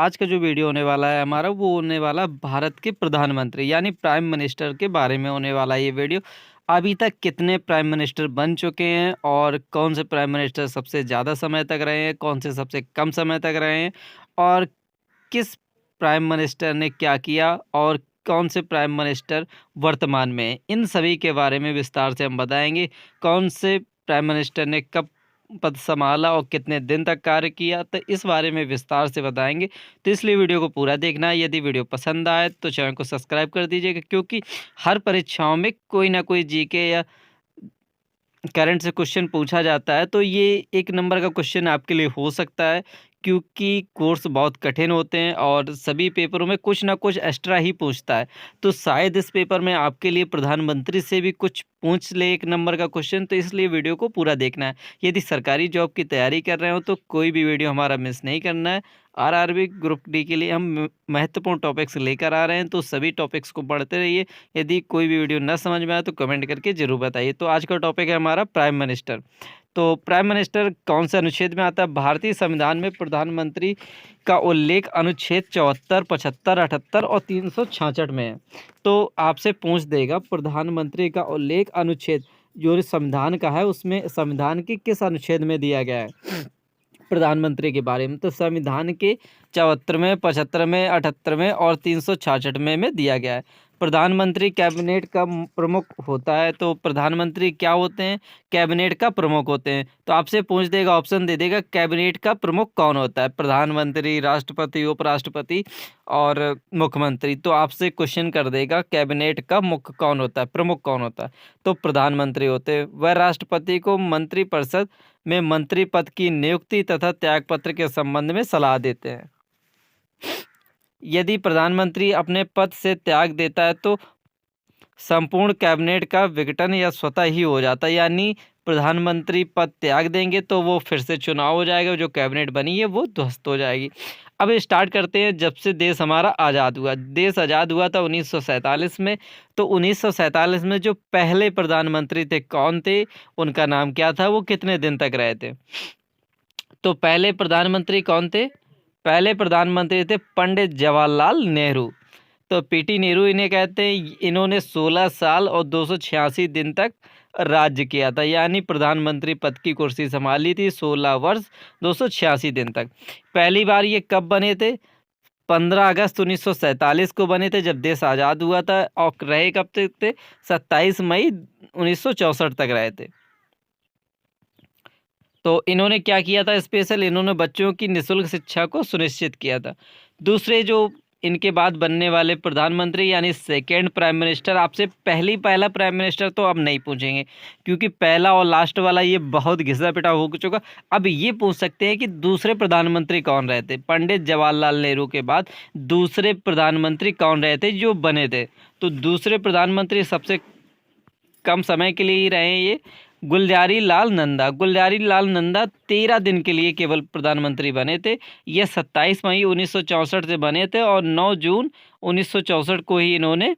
आज का जो वीडियो होने वाला है हमारा वो होने वाला भारत के प्रधानमंत्री यानी प्राइम मिनिस्टर के बारे में होने वाला है ये वीडियो। अभी तक कितने प्राइम मिनिस्टर बन चुके हैं और कौन से प्राइम मिनिस्टर सबसे ज़्यादा समय तक रहे हैं, कौन से सबसे कम समय तक रहे हैं और किस प्राइम मिनिस्टर ने क्या किया और कौन से प्राइम मिनिस्टर वर्तमान में हैं, इन सभी के बारे में विस्तार से हम बताएंगे। कौन से प्राइम मिनिस्टर ने कब पद संभाला और कितने दिन तक कार्य किया, तो इस बारे में विस्तार से बताएंगे। तो इसलिए वीडियो को पूरा देखना है। यदि वीडियो पसंद आए तो चैनल को सब्सक्राइब कर दीजिएगा, क्योंकि हर परीक्षाओं में कोई ना कोई जीके या करंट से क्वेश्चन पूछा जाता है, तो ये एक नंबर का क्वेश्चन आपके लिए हो सकता है, क्योंकि कोर्स बहुत कठिन होते हैं और सभी पेपरों में कुछ ना कुछ एक्स्ट्रा ही पूछता है। तो शायद इस पेपर में आपके लिए प्रधानमंत्री से भी कुछ पूछ ले एक नंबर का क्वेश्चन, तो इसलिए वीडियो को पूरा देखना है। यदि सरकारी जॉब की तैयारी कर रहे हो तो कोई भी वीडियो हमारा मिस नहीं करना है। आरआरबी ग्रुप डी के लिए हम महत्वपूर्ण टॉपिक्स लेकर आ रहे हैं, तो सभी टॉपिक्स को पढ़ते रहिए। यदि कोई भी वीडियो न समझ में आए तो कमेंट करके ज़रूर बताइए। तो आज का टॉपिक है हमारा प्राइम मिनिस्टर। तो प्राइम मिनिस्टर कौन से अनुच्छेद में आता है? भारतीय संविधान में प्रधानमंत्री का उल्लेख अनुच्छेद 74, 75, 78 और 366 में है। तो आपसे पूछ देगा प्रधानमंत्री का उल्लेख अनुच्छेद जो संविधान का है उसमें संविधान के किस अनुच्छेद में दिया गया है प्रधानमंत्री के बारे में? तो संविधान के 74वें, 75वें, 78वें और 366 में दिया गया है। प्रधानमंत्री कैबिनेट का प्रमुख होता है। तो प्रधानमंत्री क्या होते हैं? कैबिनेट का प्रमुख होते हैं। तो आपसे पूछ देगा, ऑप्शन दे देगा, कैबिनेट का प्रमुख कौन होता है? प्रधानमंत्री, राष्ट्रपति, उपराष्ट्रपति और मुख्यमंत्री। तो आपसे क्वेश्चन कर देगा कैबिनेट का मुख्य कौन होता है, प्रमुख कौन होता है? तो प्रधानमंत्री होते हैं। वह राष्ट्रपति को मंत्रिपरिषद में मंत्री पद की नियुक्ति तथा त्यागपत्र के संबंध में सलाह देते हैं। यदि प्रधानमंत्री अपने पद से त्याग देता है तो संपूर्ण कैबिनेट का विघटन या स्वतः ही हो जाता है, यानी प्रधानमंत्री पद त्याग देंगे तो वो फिर से चुनाव हो जाएगा, जो कैबिनेट बनी है वो ध्वस्त हो जाएगी। अब स्टार्ट करते हैं जब से देश हमारा आज़ाद हुआ। देश आज़ाद हुआ था 1947 में। तो 1947 में जो पहले प्रधानमंत्री थे कौन थे, उनका नाम क्या था, वो कितने दिन तक रहे थे? तो पहले प्रधानमंत्री कौन थे? पहले प्रधानमंत्री थे पंडित जवाहरलाल नेहरू। तो पीटी नेहरू इन्हें कहते हैं। इन्होंने 16 साल और 286 दिन तक राज्य किया था, यानी प्रधानमंत्री पद की कुर्सी संभाली थी 16 वर्ष 286 दिन तक। पहली बार ये कब बने थे? 15 अगस्त 1947 को बने थे, जब देश आज़ाद हुआ था। और रहे कब तक थे? 27 मई 1964 तक रहे थे। तो इन्होंने क्या किया था स्पेशल? इन्होंने बच्चों की निःशुल्क शिक्षा को सुनिश्चित किया था। दूसरे जो इनके बाद बनने वाले प्रधानमंत्री यानी सेकेंड प्राइम मिनिस्टर, आपसे पहला प्राइम मिनिस्टर तो अब नहीं पूछेंगे, क्योंकि पहला और लास्ट वाला ये बहुत घिसा पिटा हो चुका। अब ये पूछ सकते हैं कि दूसरे प्रधानमंत्री कौन रहे थे? पंडित जवाहरलाल नेहरू के बाद दूसरे प्रधानमंत्री कौन रहे थे जो बने थे? तो दूसरे प्रधानमंत्री सबसे कम समय के लिए ही रहे हैं ये, गुलजारी लाल नंदा। गुलजारी लाल नंदा 13 दिन के लिए केवल प्रधानमंत्री बने थे। ये 27 मई 1964 से बने थे और 9 जून 1964 को ही इन्होंने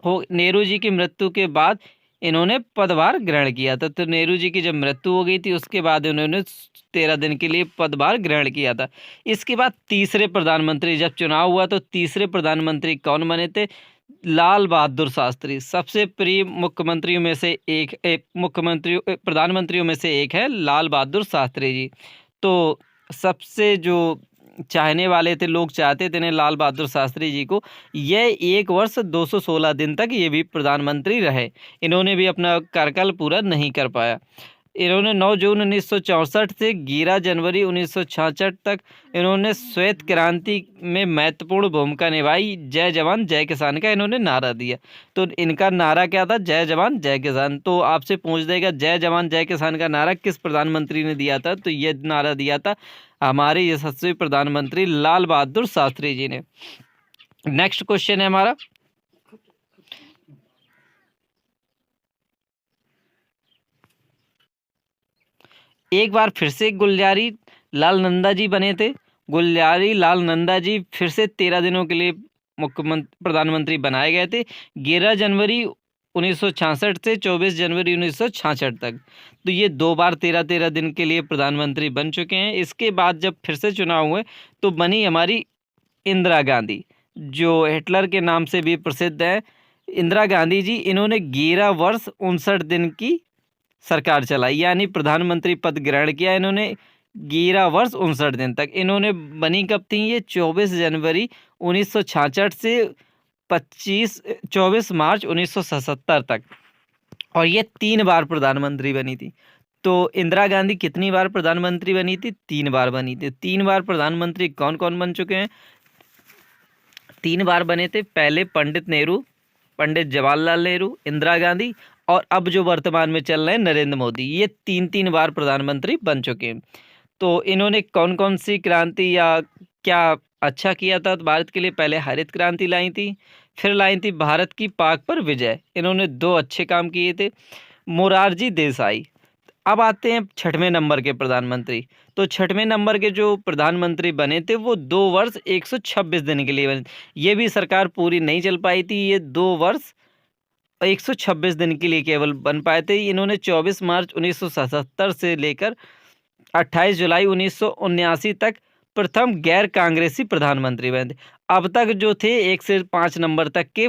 नेहरू जी की मृत्यु के बाद इन्होंने पदभार ग्रहण किया था। तो नेहरू जी की जब मृत्यु हो गई थी उसके बाद इन्होंने 13 दिन के लिए पदभार ग्रहण किया था। इसके बाद तीसरे प्रधानमंत्री जब चुनाव हुआ तो तीसरे प्रधानमंत्री कौन बने थे? लाल बहादुर शास्त्री। सबसे प्रिय मुख्यमंत्रियों में से प्रधानमंत्रियों में से एक है लाल बहादुर शास्त्री जी। तो सबसे जो चाहने वाले थे, लोग चाहते थे ने लाल बहादुर शास्त्री जी को। यह 1 वर्ष 216 दिन तक ये भी प्रधानमंत्री रहे। इन्होंने भी अपना कार्यकाल पूरा नहीं कर पाया। इन्होंने 9 जून 1964 से 11 जनवरी 1966 तक इन्होंने श्वेत क्रांति में महत्वपूर्ण भूमिका निभाई। जय जवान जय किसान का इन्होंने नारा दिया। तो इनका नारा क्या था? जय जवान जय किसान। तो आपसे पूछ देगा जय जवान जय किसान का नारा किस प्रधानमंत्री ने दिया था? तो ये नारा दिया था हमारे यशस्वी प्रधानमंत्री लाल बहादुर शास्त्री जी ने। नेक्स्ट क्वेश्चन है हमारा, एक बार फिर से गुलजारी लाल नंदा जी बने थे। गुलजारी लाल नंदा जी फिर से 13 दिनों के लिए प्रधानमंत्री बनाए गए थे। 11 जनवरी 1966 से 24 जनवरी 1966 तक। तो ये 2 बार 13-13 दिन के लिए प्रधानमंत्री बन चुके हैं। इसके बाद जब फिर से चुनाव हुए तो बनी हमारी इंदिरा गांधी, जो हिटलर के नाम से भी प्रसिद्ध है। इंदिरा गांधी जी, इन्होंने 11 वर्ष 59 दिन की सरकार चलाई, यानी प्रधानमंत्री पद ग्रहण किया इन्होंने 11 वर्ष 59 दिन तक। इन्होंने बनी कब थी ये? 24 जनवरी 1966 से 24 मार्च 1977 तक, और ये 3 बार प्रधानमंत्री बनी थी। तो इंदिरा गांधी कितनी बार प्रधानमंत्री बनी थी? 3 बार बनी थी। 3 बार प्रधानमंत्री कौन कौन बन चुके हैं? 3 बार बने थे। पहले पंडित नेहरू, पंडित जवाहरलाल नेहरू, इंदिरा गांधी, और अब जो वर्तमान में चल रहे हैं नरेंद्र मोदी। ये 3-3 बार प्रधानमंत्री बन चुके हैं। तो इन्होंने कौन कौन सी क्रांति या क्या अच्छा किया था तो भारत के लिए? पहले हरित क्रांति लाई थी, फिर लाई थी भारत की पाक पर विजय। इन्होंने 2 अच्छे काम किए थे। मोरारजी देसाई। अब आते हैं 6वें नंबर के प्रधानमंत्री। तो 6वें नंबर के जो प्रधानमंत्री बने थे वो 2 वर्ष 126 दिन के लिए बने। ये भी सरकार पूरी नहीं चल पाई थी, ये 2 वर्ष 126 दिन के लिए केवल बन पाए थे। इन्होंने 24 मार्च 1977 से लेकर 28 जुलाई 1979 तक प्रथम गैर कांग्रेसी प्रधानमंत्री बने थे। अब तक जो थे 1 से 5 नंबर तक के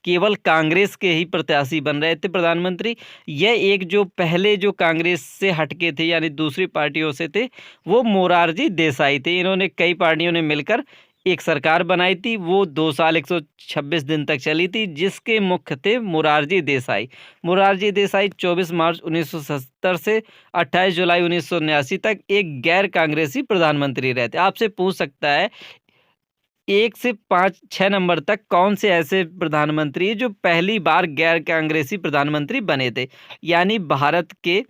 केवल कांग्रेस के ही प्रत्याशी बन रहे थे प्रधानमंत्री। यह एक जो पहले जो कांग्रेस से हटके थे यानी दूसरी पार्टियों से थे, वो मोरारजी देसाई थे। इन्होंने कई पार्टियों ने मिलकर एक सरकार बनाई थी, वो 2 साल 126 दिन तक चली थी, जिसके मुख्य थे मोरारजी देसाई। मोरारजी देसाई 24 मार्च 1970 से 28 जुलाई 1979 तक एक गैर कांग्रेसी प्रधानमंत्री रहे थे। आपसे पूछ सकता है 1 से 5-6 नंबर तक कौन से ऐसे प्रधानमंत्री हैं जो पहली बार गैर कांग्रेसी प्रधानमंत्री बने थे? यानी भारत के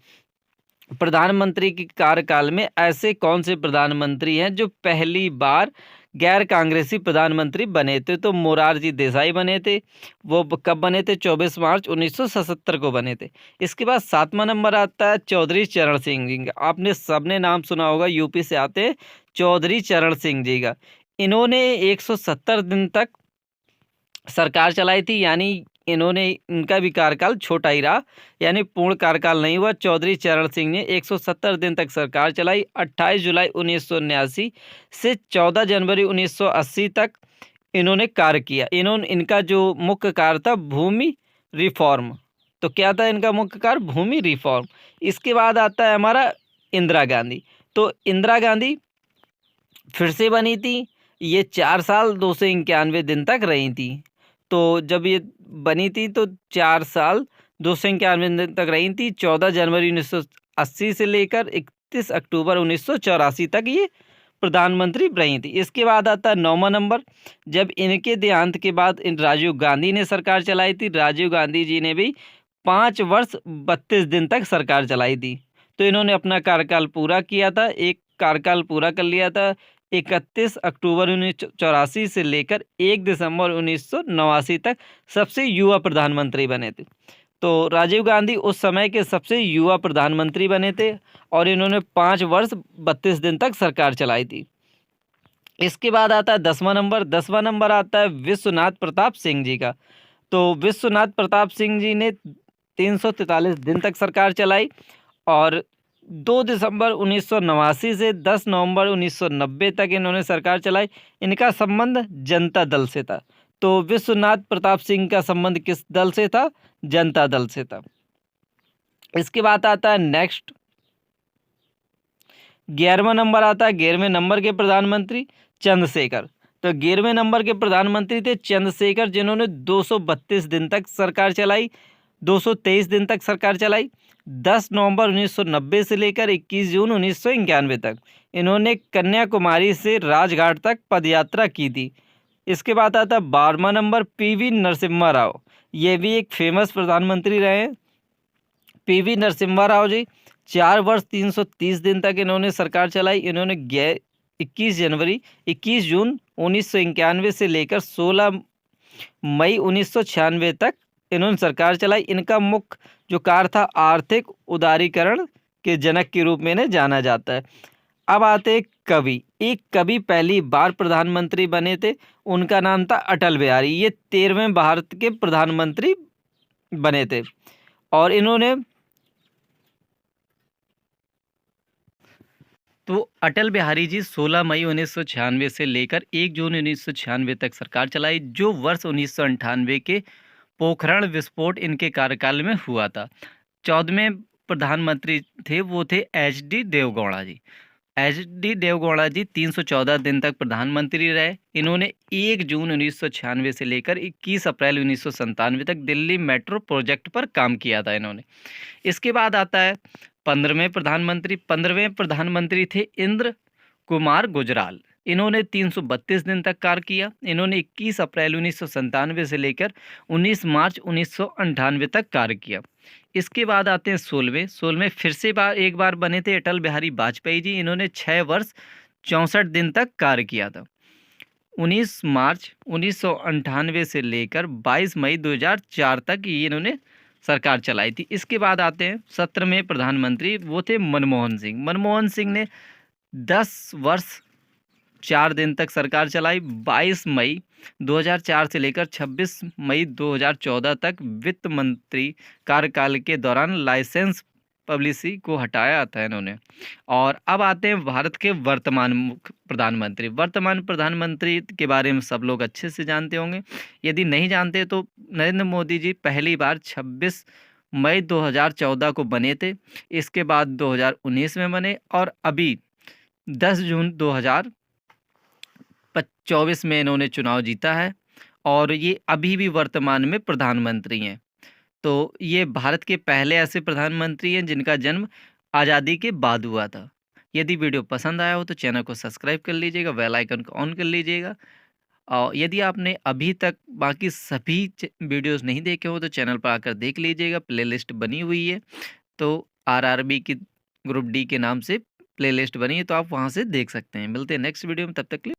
प्रधानमंत्री के कार्यकाल में ऐसे कौन से प्रधानमंत्री हैं जो पहली बार गैर कांग्रेसी प्रधानमंत्री बने थे? तो मोरारजी देसाई बने थे। वो कब बने थे? 24 मार्च 1977 को बने थे। इसके बाद 7वां नंबर आता है चौधरी चरण सिंह जी का। आपने सबने नाम सुना होगा, यूपी से आते हैं चौधरी चरण सिंह जी का। इन्होंने 170 दिन तक सरकार चलाई थी, यानी इन्होंने इनका भी कार्यकाल छोटा ही रहा, यानी पूर्ण कार्यकाल नहीं हुआ। चौधरी चरण सिंह ने 170 दिन तक सरकार चलाई। 28 जुलाई 1979 से 14 जनवरी 1980 तक इन्होंने कार्य किया। इनका जो मुख्य कार्य था भूमि रिफॉर्म। तो क्या था इनका मुख्य कार्य? भूमि रिफॉर्म। इसके बाद आता है हमारा इंदिरा गांधी। तो इंदिरा गांधी फिर से बनी थी। ये 4 साल 291 दिन तक रही थी। तो जब ये बनी थी तो 4 साल 291 दिन तक रही थी। 14 जनवरी 1980 से लेकर 31 अक्टूबर 1984 तक ये प्रधानमंत्री रही थी। इसके बाद आता है 9वां नंबर। जब इनके देहांत के बाद राजीव गांधी ने सरकार चलाई थी। राजीव गांधी जी ने भी 5 वर्ष 32 दिन तक सरकार चलाई थी। तो इन्होंने अपना कार्यकाल पूरा किया था, एक कार्यकाल पूरा कर लिया था। 31 अक्टूबर 1984 से लेकर 1 दिसंबर 1989 तक सबसे युवा प्रधानमंत्री बने थे। तो राजीव गांधी उस समय के सबसे युवा प्रधानमंत्री बने थे और इन्होंने 5 वर्ष 32 दिन तक सरकार चलाई थी। इसके बाद आता है 10वां नंबर। 10वां नंबर आता है विश्वनाथ प्रताप सिंह जी का। तो विश्वनाथ प्रताप सिंह जी ने 343 दिन तक सरकार चलाई और 2 दिसंबर 1989 से 10 नवंबर 1990 तक इन्होंने सरकार चलाई। इनका संबंध जनता दल से था। तो विश्वनाथ प्रताप सिंह का संबंध किस दल से था? जनता दल से था। इसके बाद आता है नेक्स्ट 11वां नंबर आता है। 11वें नंबर के प्रधानमंत्री चंद्रशेखर। तो 11वें नंबर के प्रधानमंत्री थे चंद्रशेखर, जिन्होंने 232 दिन तक सरकार चलाई, 223 दिन तक सरकार चलाई। 10 नवंबर 1990 से लेकर 21 जून 1991 तक इन्होंने कन्याकुमारी से राजघाट तक पदयात्रा की थी। इसके बाद आता है 12वां नंबर पीवी नरसिम्हा राव। ये भी एक फेमस प्रधानमंत्री रहे हैं। पीवी नरसिम्हा राव जी 4 वर्ष 330 दिन तक इन्होंने सरकार चलाई। इन्होंने 21 जून 1991 से लेकर 16 मई 1996 तक इन्होंने सरकार चलाई। इनका मुख्य जो कार्य था आर्थिक उदारीकरण के जनक के रूप में इन्हें जाना जाता है। अब आते हैं कवि। एक कवि पहली बार प्रधानमंत्री बने थे, उनका नाम था अटल बिहारी। ये 13वें भारत के प्रधानमंत्री बने थे। और इन्होंने तो अटल बिहारी जी 16 मई 1996 से लेकर 1 जून 1996 तक सरकार चलाई, जो वर्ष 1998 के पोखरण विस्फोट इनके कार्यकाल में हुआ था। 14वें प्रधानमंत्री थे, वो थे एच डी देवगौड़ा जी। एच डी देवगौड़ा जी 314 दिन तक प्रधानमंत्री रहे। इन्होंने 1 जून 1996 से लेकर 21 अप्रैल 1997 तक दिल्ली मेट्रो प्रोजेक्ट पर काम किया था इन्होंने। इसके बाद आता है 15वें प्रधानमंत्री थे इंद्र कुमार गुजराल। इन्होंने 332 दिन तक कार्य किया। इन्होंने 21 अप्रैल 1997 से लेकर 19 मार्च 1998 तक कार्य किया। इसके बाद आते हैं 16वें फिर से एक बार बने थे अटल बिहारी वाजपेयी जी। इन्होंने 6 वर्ष 64 दिन तक कार्य किया था। 19 मार्च 1998 से लेकर 22 मई 2004 तक ये इन्होंने सरकार चलाई थी। इसके बाद आते हैं 17वें प्रधानमंत्री, वो थे मनमोहन सिंह। मनमोहन सिंह ने 10 वर्ष 4 दिन तक सरकार चलाई। 22 मई 2004 से लेकर 26 मई 2014 तक वित्त मंत्री कार्यकाल के दौरान लाइसेंस पॉलिसी को हटाया था इन्होंने। और अब आते हैं भारत के वर्तमान प्रधानमंत्री। वर्तमान प्रधानमंत्री के बारे में सब लोग अच्छे से जानते होंगे। यदि नहीं जानते तो नरेंद्र मोदी जी पहली बार 26 मई 2014 को बने थे। इसके बाद 2019 में बने और अभी 10 जून 2024 में इन्होंने चुनाव जीता है और ये अभी भी वर्तमान में प्रधानमंत्री हैं। तो ये भारत के पहले ऐसे प्रधानमंत्री हैं जिनका जन्म आज़ादी के बाद हुआ था। यदि वीडियो पसंद आया हो तो चैनल को सब्सक्राइब कर लीजिएगा, बेल आइकन को ऑन कर लीजिएगा। और यदि आपने अभी तक बाकी सभी वीडियोस नहीं देखे हो तो चैनल पर आकर देख लीजिएगा, प्लेलिस्ट बनी हुई है। तो आरआरबी की ग्रुप डी के नाम से प्लेलिस्ट बनी है, तो आप वहाँ से देख सकते हैं। मिलते हैं नेक्स्ट वीडियो में, तब तक के लिए।